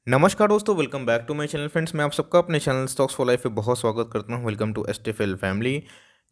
नमस्कार दोस्तों, welcome back to my channel friends. मैं आप सबका अपने चैनल स्टॉक्स फॉर लाइफ पे बहुत स्वागत करता हूं। Welcome to STFL family.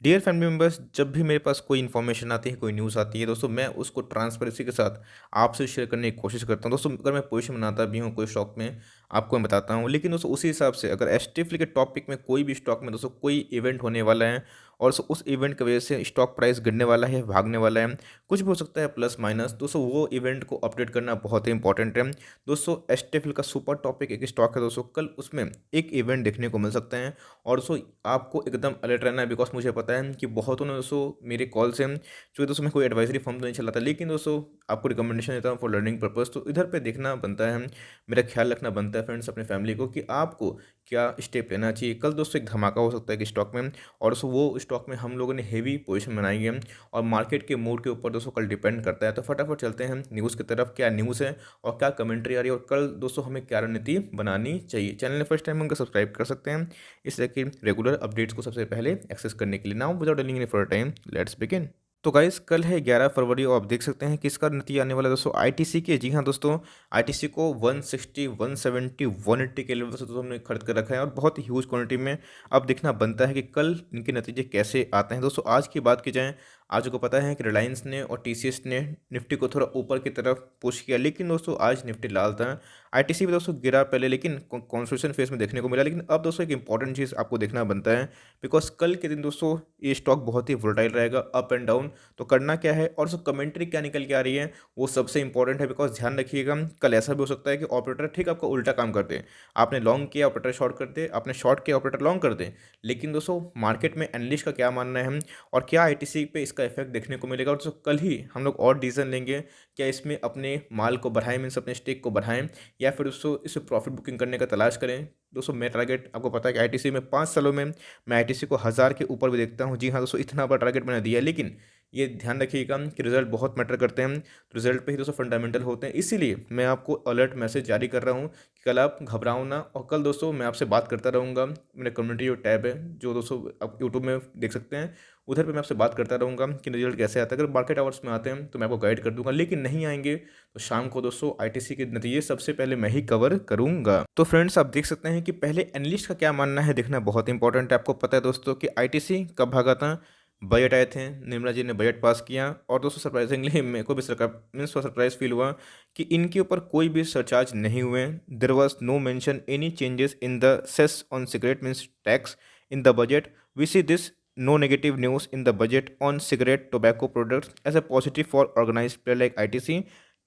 Dear family members, जब भी मेरे पास कोई इन्फॉर्मेशन आती है, कोई न्यूज़ आती है दोस्तों, मैं उसको ट्रांसपेरेंसी के साथ आपसे शेयर करने की कोशिश करता हूं। दोस्तों, अगर मैं पोजीशन बनाता भी हूं कोई स्टॉक में, आपको मैं बताता हूं, लेकिन दोस्तों उसी हिसाब से अगर एसटीएफएल के टॉपिक में कोई भी स्टॉक में दोस्तों कोई इवेंट होने वाला है और उस इवेंट की वजह से स्टॉक प्राइस गिरने वाला है, भागने वाला है, कुछ भी हो सकता है प्लस माइनस, दोस्तों वो इवेंट को अपडेट करना बहुत ही इंपॉर्टेंट है। दोस्तों एसटीएफएल का सुपर टॉपिक एक स्टॉक है दोस्तों, कल उसमें एक इवेंट देखने को मिल सकते हैं और दोस्तों आपको एकदम अलर्ट रहना है। बिकॉज मुझे पता है कि बहुतों ने दोस्तों मेरे कॉल से, चूँकि दोस्तों मैं कोई एडवाइजरी फॉर्म तो नहीं चलाता, लेकिन दोस्तों आपको रिकमेंडेशन देता हूँ फॉर लर्निंग पर्पज़, तो इधर पे देखना बनता है, मेरा ख्याल रखना बनता है फ्रेंड्स अपने फैमिली को, कि आपको क्या स्टेप लेना चाहिए। कल दोस्तों एक धमाका हो सकता है कि स्टॉक में, और दोस्तों वो स्टॉक में हम लोगों ने हेवी पोजीशन बनाई है और मार्केट के मूड के ऊपर दोस्तों कल डिपेंड करता है। तो फटाफट चलते हैं न्यूज़ की तरफ, क्या न्यूज़ है और क्या कमेंट्री आ रही है, और कल दोस्तों हमें क्या रणनीति बनानी चाहिए। चैनल ने फर्स्ट टाइम उनको सब्सक्राइब कर सकते हैं इस तरह की रेगुलर अपडेट्स को सबसे पहले एक्सेस करने के लिए। Now without delaying any further time, let's begin. तो गाइस कल है 11 फरवरी और आप देख सकते हैं किसका नतीजा आने वाला है दोस्तों, आईटीसी के। जी हाँ दोस्तों, आईटीसी को 160, 170, 180 के लेवल से दोस्तों हमने खरीद कर रखा है और बहुत ही ह्यूज क्वांटिटी में। अब देखना बनता है कि कल इनके नतीजे कैसे आते हैं। दोस्तों आज की बात की जाए, आज को पता है कि रिलायंस ने और टीसीएस ने निफ्टी को थोड़ा ऊपर की तरफ पुश किया, लेकिन दोस्तों आज निफ्टी लाल था। आईटीसी भी दोस्तों गिरा पहले, लेकिन कॉन्स्टिट्यूशन फेज में देखने को मिला। लेकिन अब दोस्तों एक इंपॉर्टेंट चीज़ आपको देखना बनता है, बिकॉज कल के दिन दोस्तों ये स्टॉक बहुत ही वोलेटाइल रहेगा, अप एंड डाउन। तो करना क्या है और कमेंट्री क्या निकल के आ रही है वो सबसे इंपॉर्टेंट है। बिकॉज ध्यान रखिएगा, कल ऐसा भी हो सकता है कि ऑपरेटर ठीक आपका उल्टा काम करते हैं। आपने लॉन्ग किया, ऑपरेटर शॉर्ट कर दे, आपने शॉर्ट किया, ऑपरेटर लॉन्ग कर दे। लेकिन दोस्तों मार्केट में एनालिस्ट का क्या मानना है और क्या आईटीसी पे इसका इफेक्ट देखने को मिलेगा, और दोस्तों कल ही हम लोग और डिसीजन लेंगे, क्या इसमें अपने माल को बढ़ाएं, मीन्स अपने स्टेक को बढ़ाएं, या फिर दोस्तों इसे प्रॉफिट बुकिंग करने का तलाश करें। दोस्तों मैं टारगेट आपको पता है कि आईटीसी में 5 सालों में मैं आईटीसी को 1000 के ऊपर भी देखता हूं। जी हाँ दोस्तों, इतना बड़ा टारगेट मैंने दिया है, लेकिन ये ध्यान रखिएगा कि रिजल्ट बहुत मैटर करते हैं। रिजल्ट पे ही दोस्तों फंडामेंटल होते हैं, इसीलिए मैं आपको अलर्ट मैसेज जारी कर रहा हूँ कि कल आप घबराओ ना। और कल दोस्तों मैं आपसे बात करता रहूँगा, मेरे कम्युनिटी जो टैब है जो दोस्तों आप यूट्यूब में देख सकते हैं, उधर पे मैं आपसे बात करता रहूँगा कि रिजल्ट कैसे आता है। अगर मार्केट आवर्स में आते हैं तो मैं आपको गाइड कर दूंगा, लेकिन नहीं आएंगे तो शाम को दोस्तों आईटीसी के नतीजे सबसे पहले मैं ही कवर करूंगा। तो फ्रेंड्स आप देख सकते हैं कि पहले एनालिस्ट का क्या मानना है देखना बहुत इंपॉर्टेंट है। आपको पता है दोस्तों कि आईटीसी कब भागा था, बजट आए थे, निर्मला जी ने बजट पास किया, और दोस्तों सरप्राइजिंगली मेरे को भी सरप्राइज फील हुआ कि इनके ऊपर कोई भी सरचार्ज नहीं हुए। There was no mention any changes in the cess on cigarette means tax in the budget. We see this no negative news in the budget on cigarette tobacco products as a positive for organized player like ITC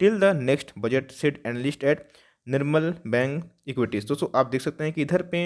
till the next budget, said analyst at Nirmal bank equities. दोस्तों आप देख सकते हैं कि इधर पे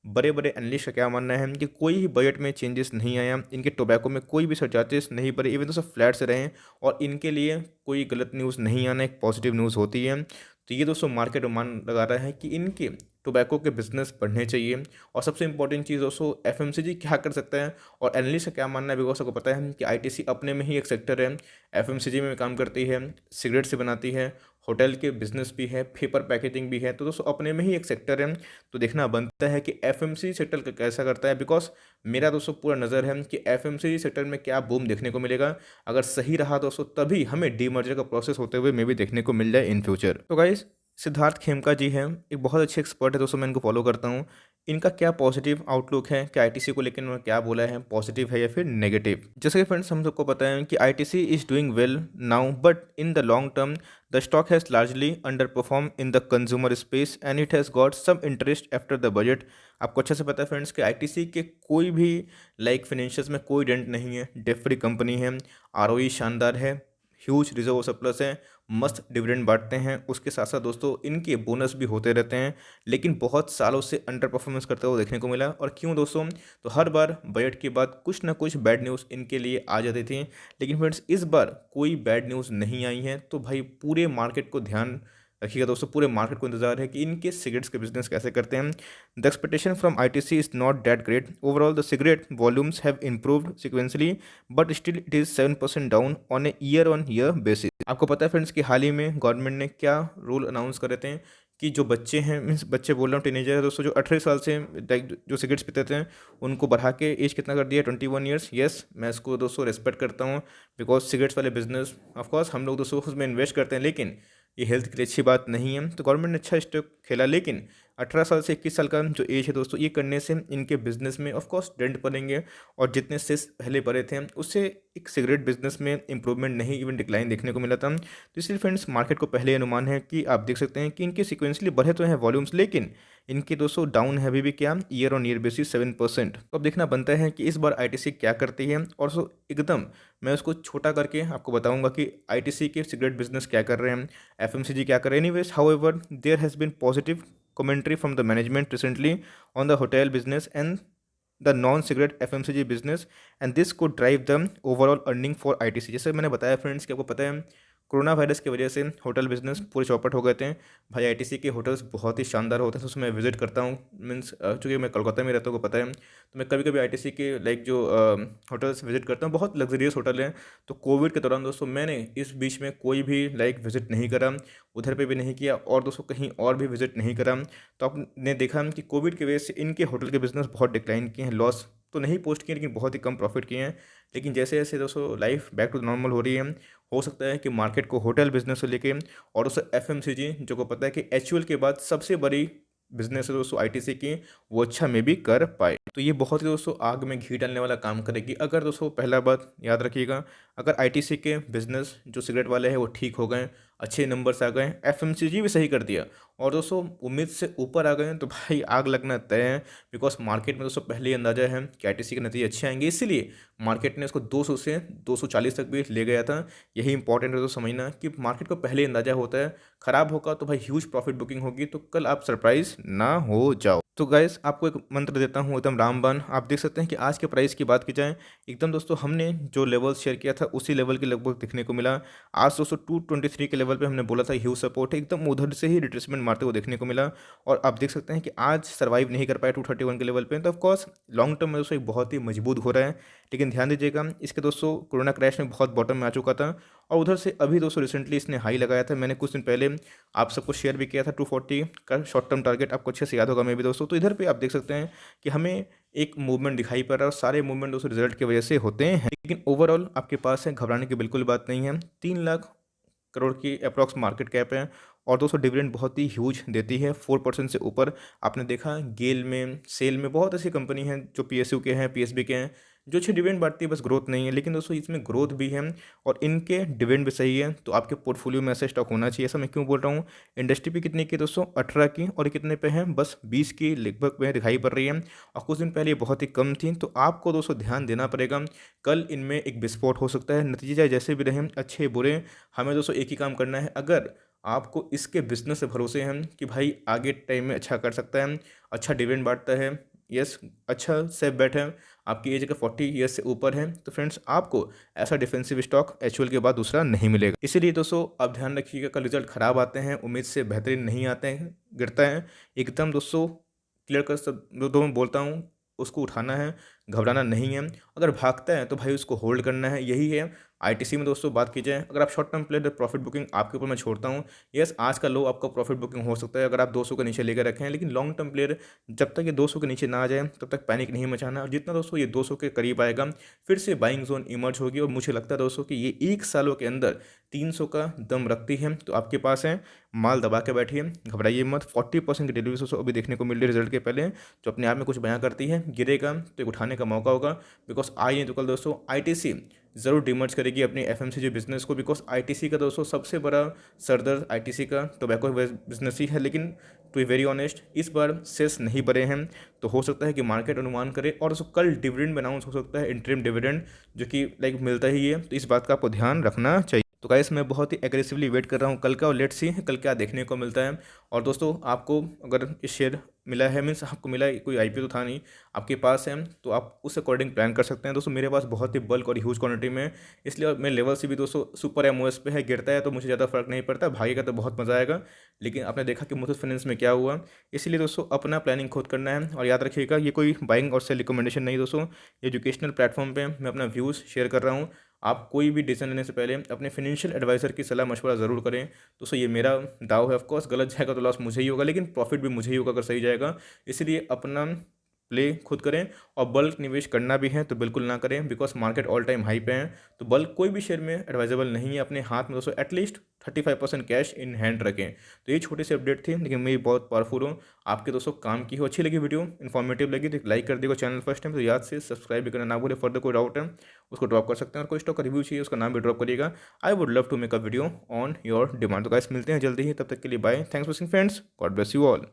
बड़े बड़े एनालिस्ट का क्या मानना है कि कोई ही बजट में चेंजेस नहीं आया, इनके टोबैको में कोई भी सरचार्जेस नहीं बढ़े, इवन तो सब फ्लैट से रहें, और इनके लिए कोई गलत न्यूज़ नहीं आना एक पॉजिटिव न्यूज़ होती है। तो ये दोस्तों मार्केट मान लगा रहा है कि इनके टोबैको के बिजनेस बढ़ने चाहिए। और सबसे इंपॉर्टेंट चीज़ दोस्तों एफएमसीजी क्या कर सकता है और एनालिस्ट का क्या मानना है, बिकॉज आपको पता है कि आईटीसी अपने में ही एक सेक्टर है, एफएमसीजी में काम करती है, सिगरेट से बनाती है, होटल के बिजनेस भी है, पेपर पैकेजिंग भी है, तो दोस्तों अपने में ही एक सेक्टर है। तो देखना बनता है कि एफएमसीजी सेक्टर कैसा करता है, बिकॉज मेरा दोस्तों पूरा नज़र है कि एफएमसीजी सेक्टर में क्या बूम देखने को मिलेगा। अगर सही रहा दोस्तों तभी हमें डीमर्जर का प्रोसेस होते हुए मे भी देखने को मिल जाए इन फ्यूचर। तो गाइस सिद्धार्थ खेमका जी हैं, एक बहुत अच्छे एक्सपर्ट है दोस्तों, मैं इनको फॉलो करता हूँ। इनका क्या पॉजिटिव आउटलुक है कि आईटीसी को लेकर उन्होंने क्या बोला है, पॉजिटिव है या फिर नेगेटिव। जैसे कि फ्रेंड्स हम सबको पता है कि ITC is doing well now, but in the long term the stock has largely underperform in the consumer space and it has got some interest after the budget. आपको अच्छे से पता है फ्रेंड्स कि आईटीसी के कोई भी लाइक फाइनेंशियल्स में कोई डेंट नहीं है, डेट फ्री कंपनी है, आरओई शानदार है, ह्यूज रिजर्व सरप्लस है, मस्त डिविडेंड बांटते हैं, उसके साथ साथ दोस्तों इनके बोनस भी होते रहते हैं। लेकिन बहुत सालों से अंडर परफॉर्मेंस करते हुए देखने को मिला, और क्यों दोस्तों, तो हर बार बजट के बाद कुछ ना कुछ बैड न्यूज़ इनके लिए आ जाती थी। लेकिन फ्रेंड्स इस बार कोई बैड न्यूज़ नहीं आई है, तो भाई पूरे मार्केट को ध्यान रखिएगा दोस्तों, पूरे मार्केट को इंतजार है कि इनके सिगरेट्स के बिजनेस कैसे करते हैं। The expectation from ITC is not that great overall, the cigarette volumes have improved sequentially but still it is 7% down on a year on year basis. आपको पता है फ्रेंड्स कि हाल ही में गवर्नमेंट ने क्या रूल अनाउंस करे थे कि जो बच्चे हैं, मीन्स बच्चे बोल रहा हूँ टीनेजर है दोस्तों, जो 18 साल से जो सिगरेट्स पीते थे उनको बढ़ा के एज कितना कर दिया, 21 ईयर्स। यस, मैं इसको दोस्तों रिस्पेक्ट करता हूँ, बिकॉज सिगरेट्स वाले बिजनेस ऑफकोर्स हम लोग दोस्तों उसमें इन्वेस्ट करते हैं, लेकिन ये हेल्थ के लिए अच्छी बात नहीं है। तो गवर्नमेंट ने अच्छा स्टेप खेला, लेकिन 18 साल से 21 साल का जो एज है दोस्तों, ये करने से इनके बिजनेस में ऑफ कोर्स डेंट पड़ेंगे, और जितने सेस पहले बढ़े थे उससे एक सिगरेट बिजनेस में इंप्रूवमेंट नहीं, इवन डिक्लाइन देखने को मिला था। तो इसलिए फ्रेंड्स, मार्केट को पहले अनुमान है कि आप देख सकते हैं कि इनके सिक्वेंसली बढ़े तो हैं वॉल्यूम्स, लेकिन इनके दोस्तों डाउन है अभी भी, क्या ईयर ऑन ईयर बेसिस 7%। तो अब देखना बनता है कि इस बार आईटीसी क्या करती है, और सो एकदम मैं उसको छोटा करके आपको बताऊंगा कि आईटीसी के सिगरेट बिजनेस क्या कर रहे हैं, एफएमसीजी क्या कर रहे हैं। Anyways, however, there has been positive commentary from the management recently on the hotel business and the non-cigarette FMCG business, and this could drive the overall earning for ITC। जैसे मैंने बताया फ्रेंड्स कि आपको पता है कोरोना वायरस की वजह से होटल बिजनेस पूरे चौपट हो गए थे। भाई आईटीसी के होटल्स बहुत ही शानदार होते हैं, तो उसमें मैं विजिट करता हूँ। मीन्स चूँकि मैं कोलकाता में रहता हूँ, को पता है, तो मैं कभी कभी आईटीसी के लाइक जो होटल्स विजिट करता हूँ, बहुत लग्जरियस होटल हैं। तो कोविड के दौरान दोस्तों मैंने इस बीच में कोई भी लाइक विजिट नहीं करा, उधर पे भी नहीं किया, और दोस्तों कहीं और भी विजिट नहीं करा। तो आपने देखा कि कोविड की वजह से इनके होटल के बिजनेस बहुत डिक्लाइन किए हैं, लॉस तो नहीं पोस्ट किए, लेकिन बहुत ही कम प्रॉफिट किए हैं। लेकिन जैसे जैसे दोस्तों लाइफ बैक टू नॉर्मल हो रही है, हो सकता है कि मार्केट को होटल बिजनेस से लेके और उसे एफएमसीजी, जो को पता है कि एचयूएल के बाद सबसे बड़ी बिजनेस है दोस्तों आईटीसी की, वो अच्छा में भी कर पाए। तो ये बहुत ही दोस्तों आग में घी डालने वाला काम करेगी। अगर दोस्तों पहला बात याद रखिएगा, अगर आईटीसी के बिजनेस जो सिगरेट वाले हैं वो ठीक हो गए, अच्छे नंबर्स आ गए, एफएमसीजी भी सही कर दिया, और दोस्तों उम्मीद से ऊपर आ गए, तो भाई आग लगना तय है। बिकॉज मार्केट में दोस्तों पहले ही अंदाजा है कि आईटीसी के नतीजे अच्छे आएंगे, इसीलिए मार्केट ने उसको 200 से 240 तक भी ले गया था। यही इंपॉर्टेंट है तो समझना कि मार्केट को पहले अंदाजा होता है, खराब होगा तो भाई ह्यूज प्रॉफिट बुकिंग होगी, तो कल आप सरप्राइज ना हो जाओ। तो गाइस, आपको एक मंत्र देता हूँ एकदम रामबाण। आप देख सकते हैं कि आज के प्राइस की बात की जाए, एकदम दोस्तों हमने जो लेवल शेयर किया था उसी लेवल के लगभग दिखने को मिला। आज दोस्तों 223 के लेवल पे हमने बोला था ह्यूज सपोर्ट है, एकदम उधर से ही रिट्रेसमेंट मारते हुए देखने को मिला, और आप देख सकते हैं कि आज सर्वाइव नहीं कर पाया 231 के लेवल पे। तो ऑफकोर्स लॉन्ग टर्म में दोस्तों एक बहुत ही मजबूत हो रहा है, लेकिन ध्यान दीजिएगा इसके दोस्तों कोरोना क्रैश में बहुत बॉटम में आ चुका था, और उधर से अभी दोस्तों रिसेंटली इसने हाई लगाया था। मैंने कुछ दिन पहले आप सबको शेयर भी किया था 240 का शॉर्ट टर्म टारगेट, आपको अच्छे से याद होगा मैं भी दोस्तों। तो इधर पे आप देख सकते हैं कि हमें एक मूवमेंट दिखाई पड़ रहा है, और सारे मूवमेंट दोस्तों रिजल्ट की वजह से होते हैं, लेकिन ओवरऑल आपके पास है, घबराने की बिल्कुल बात नहीं है। 3 लाख करोड़ की अप्रॉक्स मार्केट कैप है, और दोस्तों डिविडेंड बहुत ही ह्यूज देती है, 4% से ऊपर। आपने देखा गेल में, सेल में, बहुत ऐसी कंपनी हैं जो पीएसयू के हैं, पीएसबी के हैं, जो अच्छी डिविडेंड बांटती है, बस ग्रोथ नहीं है। लेकिन दोस्तों इसमें ग्रोथ भी है और इनके डिविडेंड भी सही है, तो आपके पोर्टफोलियो में ऐसे स्टॉक होना चाहिए। ऐसा मैं क्यों बोल रहा हूँ, इंडस्ट्री भी कितनी की दोस्तों, 18 की, और ये कितने पे है, बस 20 की लगभग में दिखाई पड़ रही है, और कुछ दिन पहले ये बहुत ही कम थी। तो आपको दोस्तों ध्यान देना पड़ेगा, कल इनमें एक विस्फोट हो सकता है। नतीजे चाहे जैसे भी रहें, अच्छे बुरे, हमें दोस्तों एक ही काम करना है। अगर आपको इसके बिजनेस से भरोसे हैं कि भाई आगे टाइम में अच्छा कर सकता है, अच्छा डिविडेंड बांटता है, यस, अच्छा सेफ बेट है, आपकी एज अगर 40 ईयर्स से ऊपर है, तो फ्रेंड्स आपको ऐसा डिफेंसिव स्टॉक एचयूएल के बाद दूसरा नहीं मिलेगा। इसीलिए दोस्तों आप ध्यान रखिएगा, कल रिजल्ट खराब आते हैं, उम्मीद से बेहतरीन नहीं आते हैं, गिरता है एकदम दोस्तों। क्लियर कर सब दो मैं बोलता हूँ, उसको उठाना है, घबराना नहीं है। अगर भागता है तो भाई उसको होल्ड करना है, यही है। आईटीसी में दोस्तों बात की जाए, अगर आप short term player, profit booking आपके ऊपर मैं छोड़ता हूँ। यस, आज का लो आपका प्रॉफिट बुकिंग हो सकता है अगर आप 200 के नीचे लेकर रखें, लेकिन लॉन्ग टर्म प्लेयर जब तक ये 200 के नीचे ना आ जाए तब तक पैनिक नहीं मचाना, और जितना दोस्तों ये 200 के करीब आएगा फिर से बाइंग जोन इमर्ज होगी, और मुझे लगता है दोस्तों कि ये 1 सालों के अंदर 300 का दम रखती है। तो आपके पास है, माल दबा के बैठिए, घबराइए मत। 40% की डिलीवरी दोस्तों अभी देखने को मिल रही है रिजल्ट के पहले, जो अपने आप में कुछ बयां करती है। गिरेगा तो एक उठाने का मौका होगा, बिकॉज आज नहीं तो कल दोस्तों आईटीसी ज़रूर डिमर्ज करेगी अपनी एफएमसीजी बिजनेस को, बिकॉज आईटीसी का दोस्तों सबसे बड़ा सरदर्द आईटीसी का टोबैको बिजनेस ही है। लेकिन टू बी वेरी ऑनेस्ट, इस बार सेल्स नहीं बढ़े हैं, तो हो सकता है कि मार्केट अनुमान करे, और दोस्तों कल डिविडेंड अनाउंस हो सकता है, इंटरिम डिविडेंड, जो कि लाइक मिलता ही है, तो इस बात का आपको ध्यान रखना चाहिए। तो गाइस, मैं बहुत ही एग्रेसिवली वेट कर रहा हूँ कल का, और लेट्स सी कल क्या देखने को मिलता है। और दोस्तों आपको अगर ये शेयर मिला है, मीन्स आपको मिला है, कोई आईपीओ तो था नहीं, आपके पास है, तो आप उस अकॉर्डिंग प्लान कर सकते हैं। दोस्तों मेरे पास बहुत ही बल्क और ह्यूज क्वांटिटी में, इसलिए मेरे लेवल से भी दोस्तों सुपर एमओएस पे है, गिरता है तो मुझे ज़्यादा फर्क नहीं पड़ता, भागेगा तो बहुत मज़ा आएगा। लेकिन आपने देखा कि मुथूट फाइनेंस में क्या हुआ, इसलिए दोस्तों अपना प्लानिंग खुद करना है। और याद रखिएगा, ये कोई बाइंग और सेल रिकमेंडेशन नहीं दोस्तों, एजुकेशनल प्लेटफॉर्म पे मैं अपना व्यूज़ शेयर कर रहा हूँ। आप कोई भी डिसीजन लेने से पहले अपने फिनेंशियल एडवाइजर की सलाह मशवरा ज़रूर करें। दोस्तों ये मेरा दाव है, ऑफकोर्स गलत जाएगा तो लॉस मुझे ही होगा, लेकिन प्रॉफिट भी मुझे ही होगा अगर सही जाएगा। इसलिए अपना प्ले खुद करें, और बल्क निवेश करना भी है तो बिल्कुल ना करें, because market all time high पे है। तो बल्क कोई भी शेयर में एडवाइजेबल नहीं है। अपने हाथ में दोस्तों एटलीस्ट 35% कैश इन हैंड रखें। तो ये छोटी सी अपडेट थी, लेकिन मैं बहुत पावरफुल हूँ, आपके दोस्तों काम की हो। अच्छी लगी वीडियो, इन्फॉर्मेटिव लगी तो लाइक कर देगा। चैनल फर्स्ट टाइम तो याद से सब्सक्राइब भी करना ना भूले। फर्दर कोई डाउट है उसको ड्रॉप कर सकते हैं, और कोई स्टॉक का रिव्यू चाहिए उसका नाम भी ड्रॉप करिएगा। I would love to make a video on your demand. तो गाइस मिलते हैं जल्दी ही, तब तक के लिए bye. Thanks for watching friends, God bless you all.